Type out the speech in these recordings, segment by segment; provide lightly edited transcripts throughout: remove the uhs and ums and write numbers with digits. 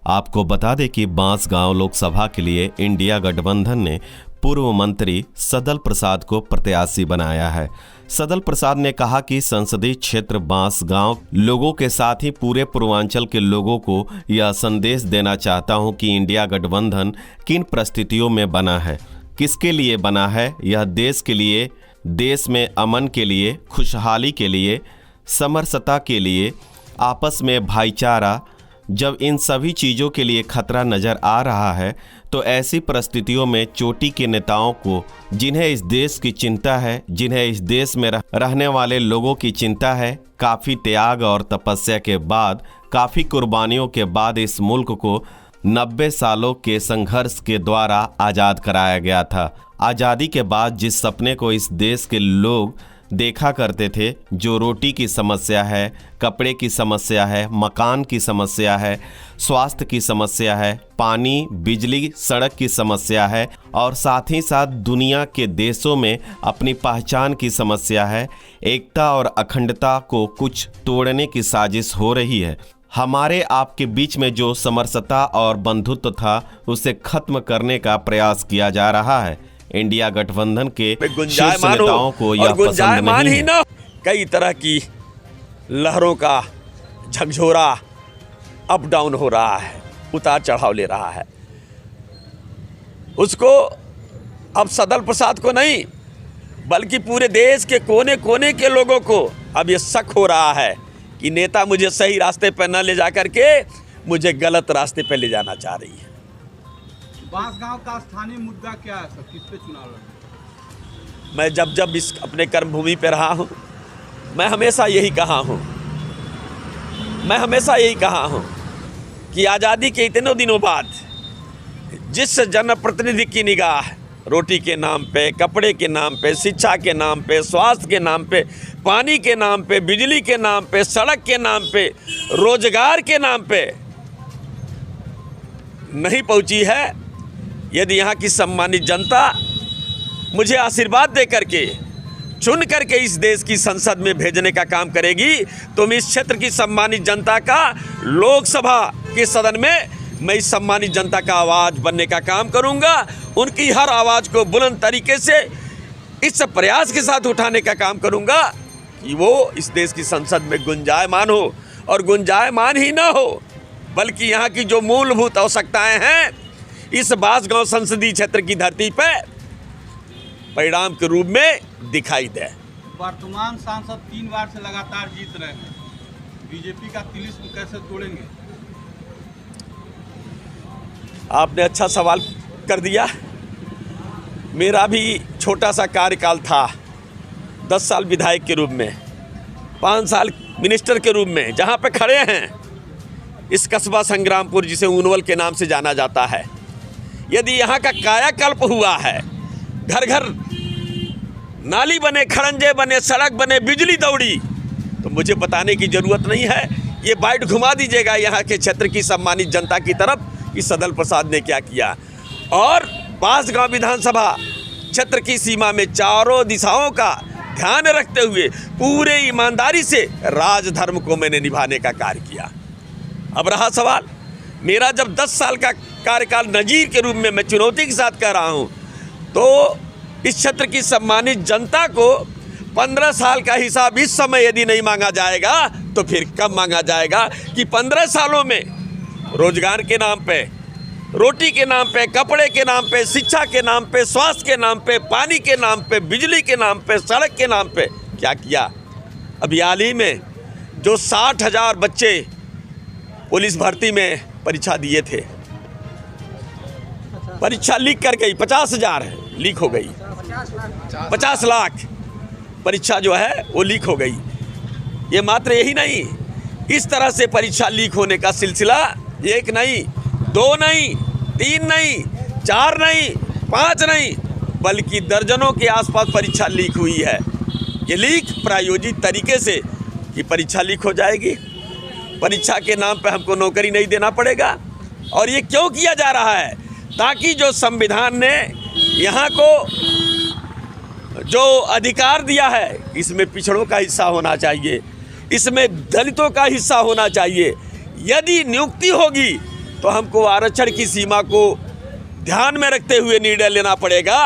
आपको बता दें कि बांसगांव लोकसभा के लिए इंडिया गठबंधन ने पूर्व मंत्री सदल प्रसाद को प्रत्याशी बनाया है। सदल प्रसाद ने कहा कि संसदीय क्षेत्र बांसगांव लोगों के साथ ही पूरे पूर्वांचल के लोगों को यह संदेश देना चाहता हूं कि इंडिया गठबंधन किन परिस्थितियों में बना है, किसके लिए बना है। यह देश के लिए, देश में अमन के लिए, खुशहाली के लिए, समरसता के लिए, आपस में भाईचारा, जब इन सभी चीज़ों के लिए खतरा नज़र आ रहा है तो ऐसी परिस्थितियों में चोटी के नेताओं को, जिन्हें इस देश की चिंता है, जिन्हें इस देश में रहने वाले लोगों की चिंता है, काफ़ी त्याग और तपस्या के बाद, काफ़ी कुर्बानियों के बाद इस मुल्क को 90 सालों के संघर्ष के द्वारा आज़ाद कराया गया था। आज़ादी के बाद जिस सपने को इस देश के लोग देखा करते थे, जो रोटी की समस्या है, कपड़े की समस्या है, मकान की समस्या है, स्वास्थ्य की समस्या है, पानी, बिजली, सड़क की समस्या है और साथ ही साथ दुनिया के देशों में अपनी पहचान की समस्या है, एकता और अखंडता को कुछ तोड़ने की साजिश हो रही है। हमारे आपके बीच में जो समरसता और बंधुत्व था, उसे खत्म करने का प्रयास किया जा रहा है। इंडिया गठबंधन के शीर्ष नेताओं को यह पसंद नहीं है। ना कई तरह की लहरों का झकझोरा अप डाउन हो रहा है, उतार चढ़ाव ले रहा है। उसको अब सदल प्रसाद को नहीं, बल्कि पूरे देश के कोने कोने के लोगों को अब ये शक हो रहा है कि नेता मुझे सही रास्ते पर न ले जा करके मुझे गलत रास्ते पर ले जाना चाह रही है। बांसगांव का स्थानीय मुद्दा क्या है सर, किस पे चुनाव लड़ेंगे? मैं जब इस अपने कर्मभूमि पे रहा हूँ, मैं हमेशा यही कहा हूँ कि आज़ादी के इतने दिनों बाद जिस जनप्रतिनिधि की निगाह रोटी के नाम पे, कपड़े के नाम पे, शिक्षा के नाम पे, स्वास्थ्य के नाम पे, पानी के नाम पे, बिजली के नाम पे, सड़क के नाम पे, रोजगार के नाम पे नहीं पहुँची है, यदि यहाँ की सम्मानित जनता मुझे आशीर्वाद दे करके, चुन करके इस देश की संसद में भेजने का काम करेगी, तो मैं इस क्षेत्र की सम्मानित जनता का लोकसभा के सदन में मैं इस सम्मानित जनता का आवाज़ बनने का काम करूंगा। उनकी हर आवाज़ को बुलंद तरीके से इस प्रयास के साथ उठाने का काम करूंगा कि वो इस देश की संसद में गुंजायमान हो, और गुंजायमान ही ना हो बल्कि यहाँ की जो मूलभूत आवश्यकताएं हैं इस बांसगांव संसदीय क्षेत्र की धरती पर परिणाम के रूप में दिखाई दे। वर्तमान सांसद 3 बार से लगातार जीत रहे हैं, बीजेपी का तिलिस्म कैसे तोड़ेंगे? आपने अच्छा सवाल कर दिया। मेरा भी छोटा सा कार्यकाल था, 10 साल विधायक के रूप में, 5 साल मिनिस्टर के रूप में, जहाँ पे खड़े हैं इस कस्बा संग्रामपुर, जिसे ऊनवल के नाम से जाना जाता है। यदि यहाँ का कायाकल्प हुआ है, घर घर नाली बने, खड़ंजे बने, सड़क बने, बिजली दौड़ी, तो मुझे बताने की ज़रूरत नहीं है। ये बाइट घुमा दीजिएगा यहाँ के क्षेत्र की सम्मानित जनता की तरफ कि सदल प्रसाद ने क्या किया। और बांसगांव विधानसभा क्षेत्र की सीमा में चारों दिशाओं का ध्यान रखते हुए पूरे ईमानदारी से राजधर्म को मैंने निभाने का कार्य किया। अब रहा सवाल, मेरा जब 10 साल का कार्यकाल नजीर के रूप में मैं चुनौती के साथ कह रहा हूँ, तो इस क्षेत्र की सम्मानित जनता को 15 साल का हिसाब इस समय यदि नहीं मांगा जाएगा तो फिर कब मांगा जाएगा कि 15 सालों में रोजगार के नाम पे, रोटी के नाम पे, कपड़े के नाम पे, शिक्षा के नाम पे, स्वास्थ्य के नाम पे, पानी के नाम पे, बिजली के नाम पे, सड़क के नाम पे क्या किया। अभी हाल ही में जो 60,000 बच्चे पुलिस भर्ती में परीक्षा दिए थे, परीक्षा लीक कर गई, 50,000 लीक हो गई, 50 लाख परीक्षा जो है वो लीक हो गई। ये मात्र यही नहीं, इस तरह से परीक्षा लीक होने का सिलसिला 1 नहीं, 2 नहीं, 3 नहीं, 4 नहीं, 5 नहीं, बल्कि दर्जनों के आसपास परीक्षा लीक हुई है। ये लीक प्रायोजित तरीके से कि परीक्षा लीक हो जाएगी, परीक्षा के नाम पे हमको नौकरी नहीं देना पड़ेगा। और ये क्यों किया जा रहा है? ताकि जो संविधान ने यहाँ को जो अधिकार दिया है, इसमें पिछड़ों का हिस्सा होना चाहिए, इसमें दलितों का हिस्सा होना चाहिए। यदि नियुक्ति होगी तो हमको आरक्षण की सीमा को ध्यान में रखते हुए निर्णय लेना पड़ेगा।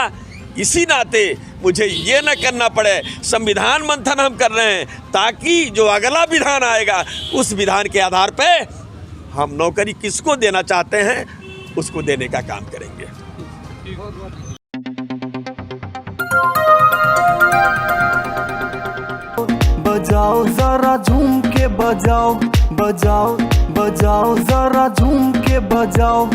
इसी नाते मुझे ये न करना पड़े। संविधान मंथन हम कर रहे हैं ताकि जो अगला विधान आएगा उस विधान के आधार पे हम नौकरी किसको देना चाहते हैं उसको देने का काम करेंगे। बजाओ जरा झूम के बजाओ, बजाओ बजाओ जरा झूम के बजाओ।